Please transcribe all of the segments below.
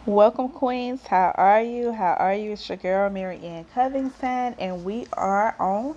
Welcome, Queens. How are you? How are you? It's your girl, Mary Ann Covington, and we are on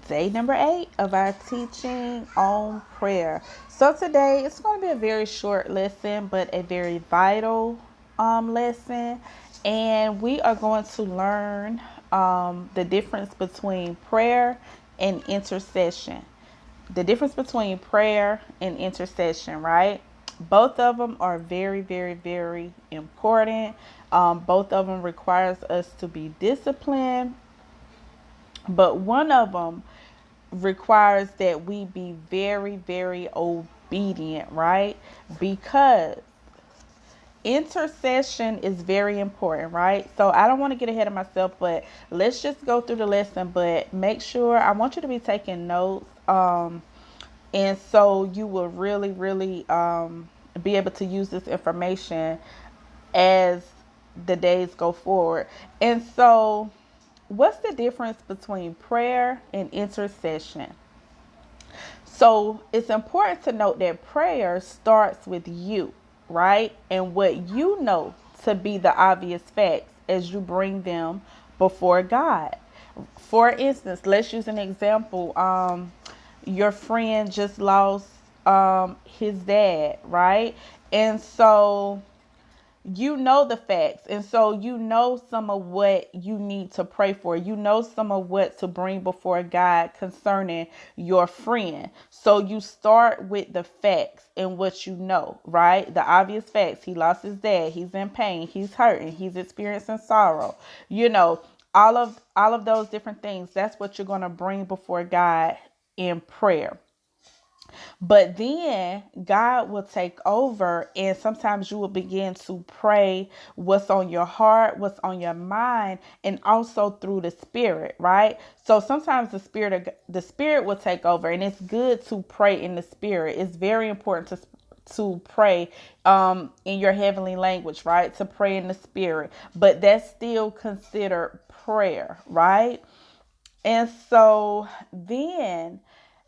day number 8 of our teaching on prayer. So today it's going to be a very short lesson, but a very vital lesson, and we are going to learn the difference between prayer and intercession. The difference between prayer and intercession, right? Both of them are very, very, very important. Both of them requires us to be disciplined, but one of them requires that we be very, very obedient, right? Because intercession is very important, right? So I don't want to get ahead of myself, but let's just go through the lesson. But make sure I want you to be taking notes. And so you will really, really be able to use this information as the days go forward. And so, what's the difference between prayer and intercession? So, it's important to note that prayer starts with you, right? And what you know to be the obvious facts as you bring them before God. For instance, let's use an example. Your friend just lost his dad, right? And so you know the facts, and so you know some of what you need to pray for. You know some of what to bring before God concerning your friend. So you start with the facts and what you know, right? The obvious facts. He lost his dad, he's in pain, he's hurting, he's experiencing sorrow, you know, all of those different things. That's what you're going to bring before God in prayer. But then God will take over, and sometimes you will begin to pray what's on your heart, what's on your mind, and also through the spirit, right? So sometimes the spirit will take over, and it's good to pray in the spirit. It's very important to pray in your heavenly language, right? To pray in the spirit, but that's still considered prayer, right? And so then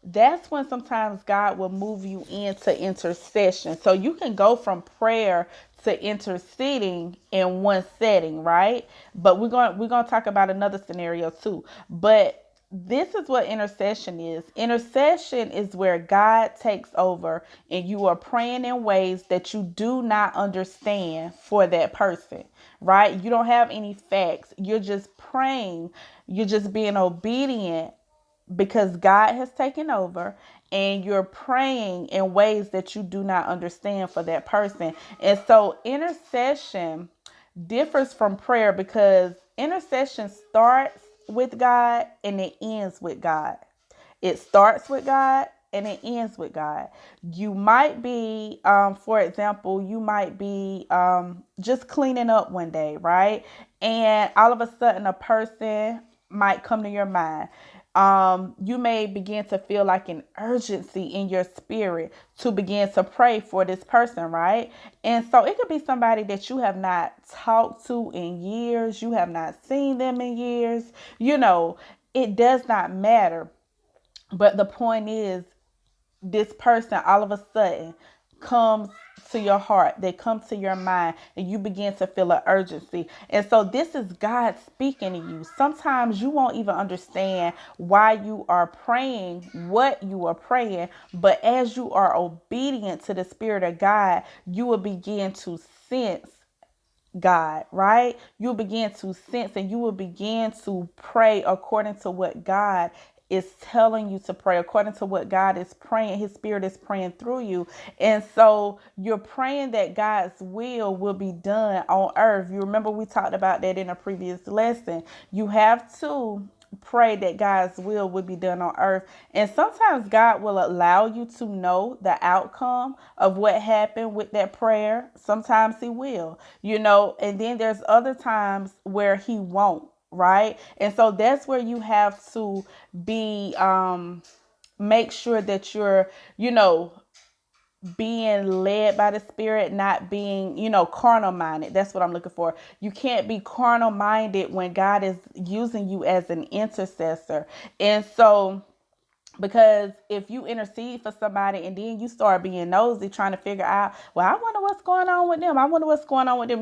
that's when sometimes God will move you into intercession. So you can go from prayer to interceding in one setting, right? But we're going to talk about another scenario too. But this is what intercession is. Intercession is where God takes over and you are praying in ways that you do not understand for that person, right? You don't have any facts. You're just praying. You're just being obedient because God has taken over, and you're praying in ways that you do not understand for that person. And so intercession differs from prayer because intercession starts with God and it ends with God. It starts with God and it ends with God. You might be, for example, you might be just cleaning up one day, right? And all of a sudden, a person might come to your mind. You may begin to feel like an urgency in your spirit to begin to pray for this person, right? And so it could be somebody that you have not talked to in years, you have not seen them in years, you know, it does not matter. But the point is, this person all of a sudden comes to your heart, they come to your mind, and you begin to feel an urgency. And so this is God speaking to you. Sometimes you won't even understand why you are praying what you are praying, but as you are obedient to the Spirit of God, you will begin to sense God, right? You'll begin to sense and you will begin to pray according to what God is telling you to pray, according to what God is praying. His spirit is praying through you. And so you're praying that God's will be done on earth. You remember we talked about that in a previous lesson. You have to pray that God's will be done on earth. And sometimes God will allow you to know the outcome of what happened with that prayer. Sometimes He will, and then there's other times where He won't, right? And so that's where you have to be, make sure that you're, being led by the spirit, not being, carnal minded. That's what I'm looking for. You can't be carnal minded when God is using you as an intercessor. And so Because if you intercede for somebody and then you start being nosy trying to figure out, well, I wonder what's going on with them. I wonder what's going on with them.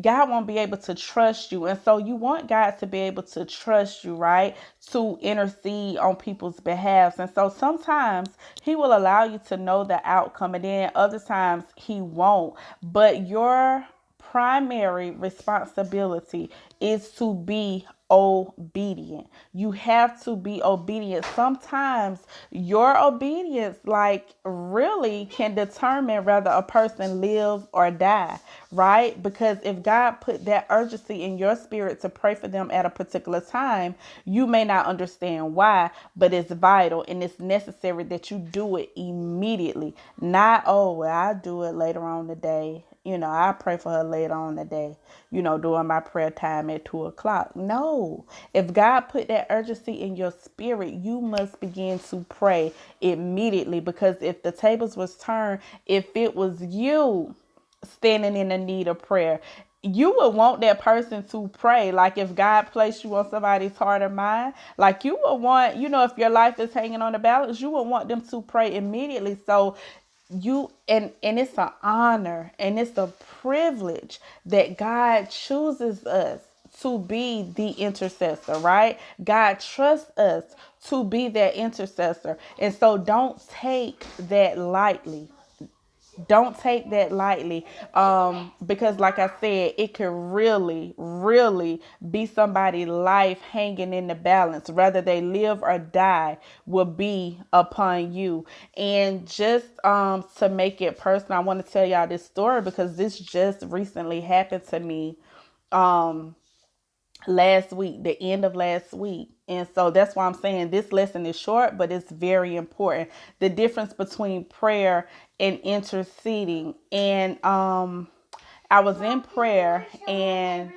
God won't be able to trust you. And so you want God to be able to trust you, right? To intercede on people's behalf. And so sometimes he will allow you to know the outcome, and then other times he won't. But your primary responsibility is to be obedient. You have to be obedient. Sometimes your obedience, like, really can determine whether a person lives or die, right? Because if God put that urgency in your spirit to pray for them at a particular time, you may not understand why, but it's vital and it's necessary that you do it immediately. Not, oh, well, I'll do it later on today. I pray for her later on today, during my prayer time at 2 o'clock. No, if God put that urgency in your spirit, you must begin to pray immediately. Because if the tables was turned, if it was you standing in the need of prayer, you would want that person to pray. Like, if God placed you on somebody's heart or mind, like, you would want, if your life is hanging on the balance, you would want them to pray immediately. So and it's an honor and it's a privilege that God chooses us to be the intercessor, right? God trusts us to be that intercessor. And so don't take that lightly. Don't take that lightly, because, like I said, it could really, really be somebody's life hanging in the balance. Whether they live or die will be upon you. And just to make it personal, I want to tell y'all this story because this just recently happened to me. Last week, the end of last week. And so that's why I'm saying this lesson is short, but it's very important. The difference between prayer and interceding. And I was in prayer and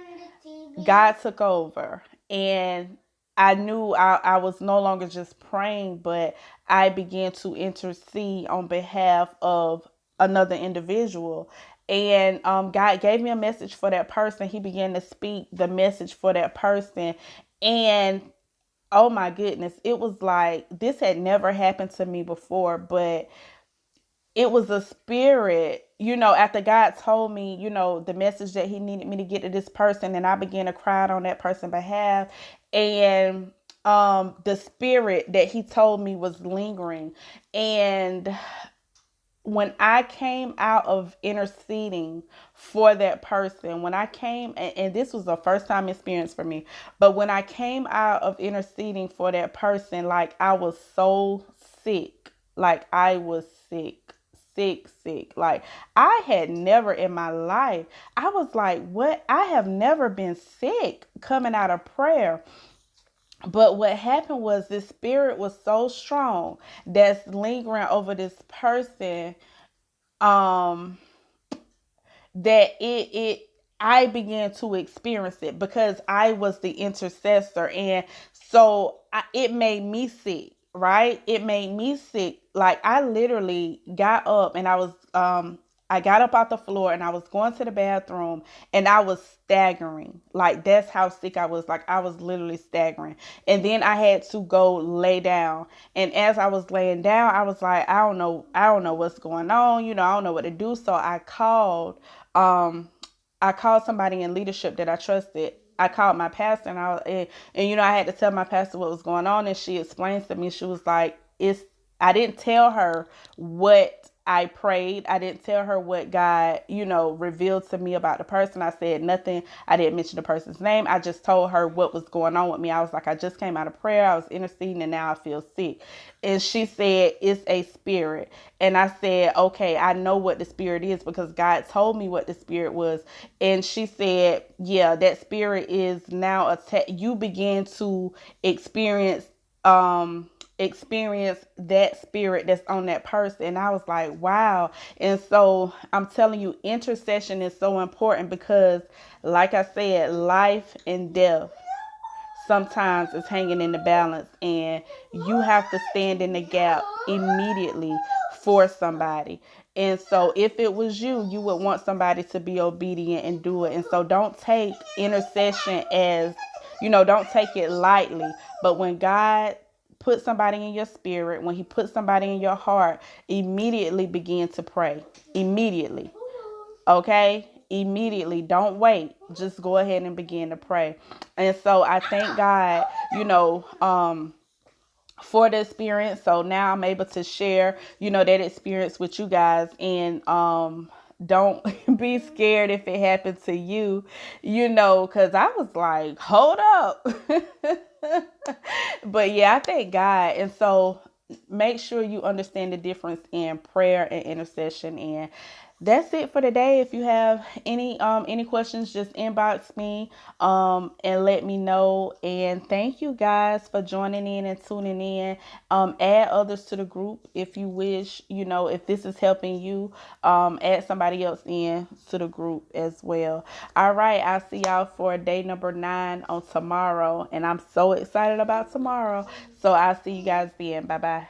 God took over. And I knew I was no longer just praying, but I began to intercede on behalf of another individual. And God gave me a message for that person. He began to speak the message for that person. And oh my goodness, it was like this had never happened to me before, but it was a spirit, after God told me, the message that he needed me to get to this person, and I began to cry out on that person's behalf. And the spirit that he told me was lingering. And when I came out of interceding for that person, when I came, and this was a first time experience for me, but when I came out of interceding for that person, like, I was so sick. Like, I was sick, sick, sick. Like, I had never in my life, I was like, what? I have never been sick coming out of prayer. But what happened was this spirit was so strong that's lingering over this person, um that it I began to experience it because I was the intercessor. And so it made me sick, right? It made me sick. Like, I literally got up and I got up off the floor and I was going to the bathroom and I was staggering. Like, that's how sick I was. Like, I was literally staggering. And then I had to go lay down. And as I was laying down, I was like, I don't know what's going on. I don't know what to do. So um I called somebody in leadership that I trusted. I called my pastor, and I had to tell my pastor what was going on, and she explained to me. She was like, "It's." I didn't tell her what I prayed. I didn't tell her what God, revealed to me about the person. I said nothing. I didn't mention the person's name. I just told her what was going on with me. I was like, I just came out of prayer. I was interceding and now I feel sick. And she said, it's a spirit. And I said, okay, I know what the spirit is because God told me what the spirit was. And she said, yeah, that spirit is now you begin to experience that spirit that's on that person. And I was like, wow. And so I'm telling you, intercession is so important because, like I said, life and death sometimes is hanging in the balance, and you have to stand in the gap immediately for somebody. And so if it was you, you would want somebody to be obedient and do it. And so don't take intercession as, don't take it lightly. But when God put somebody in your spirit, when he puts somebody in your heart, immediately begin to pray. Immediately. Okay? Immediately. Don't wait. Just go ahead and begin to pray. And so I thank God, for the experience. So now I'm able to share, that experience with you guys. And don't be scared if it happened to you, because I was like, hold up. But yeah, I thank God. And so make sure you understand the difference in prayer and intercession. And that's it for today. If you have any questions, just inbox me and let me know. And thank you guys for joining in and tuning in. Add others to the group if you wish. If this is helping you, add somebody else in to the group as well. All right, I'll see y'all for day number 9 on tomorrow, and I'm so excited about tomorrow. So I'll see you guys then. Bye bye.